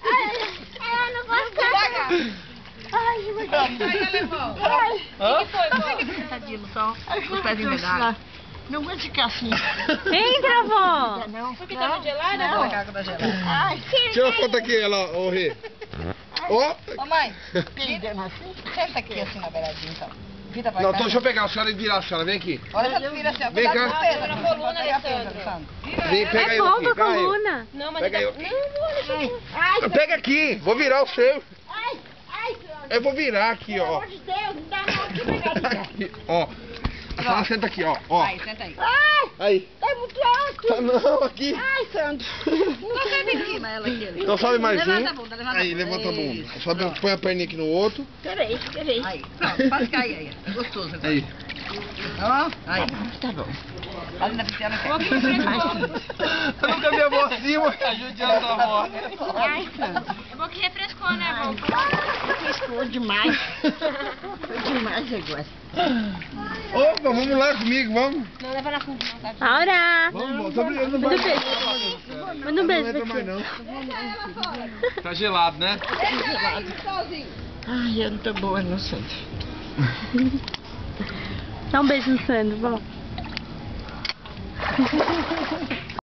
Ai, não posso cagar. Ai, ai, o que foi, vó? Tadinho, só os pezinhos d'água. Não vou ficar assim. Entra, vó. Não. Porque tá muito gelada, vó? A água tá gelada. Ai, Tira uma foto aqui, ela, ô Rê. Ó. Ô mãe, perdendo assim. senta aqui assim na beiradinha então. Vira pra Não, cá. então deixa eu pegar a senhora e virar a senhora. Vem aqui. Olha, já vira assim, ó. Vem cá. Cuidado com o peso, Na não coluna, pega peso, Alessandro. Vem, pega É eu bom aqui. pra Pega eu. coluna. Não, mas Pega ele eu tá... aqui. Ai, Pega aqui, vou virar o seu. ai, ai, Eu vou virar aqui, pelo ó. amor de Deus, não dá não aqui pegadinha. Aqui, ó. A senhora senta aqui, ó. Ó. Aí, senta aí. Ai, Aí. tá muito alto. Tá não, aqui. Ai, Sandro. Não sobe em cima ela aqui. Então sobe mais Levanta um. a bunda, levanta a Aí, bunda. levanta a bunda. Isso, Sobe, pronto. põe a perninha aqui no outro. Peraí. Aí, pronto, faz cair aí. É gostoso. Agora. Aí. Ó, aí. Tá bom. Ali na piscina aqui. Eu nunca vi a avó assim, mano. Ajude a sua avó. Ai, Sandro. É bom que refrescou, né, vó? Ficou demais. Foi demais agora. Opa, vamos lá comigo, vamos. Não leva na fundo, não, tá? Aura! Vamos, tô brincando, não Manda vai. um beijo. Manda um beijo Não entra pra mais ti. não. Tá gelado, né? Ai, eu não tô boa, não, Sandro. Dá um beijo no Sandro, vó.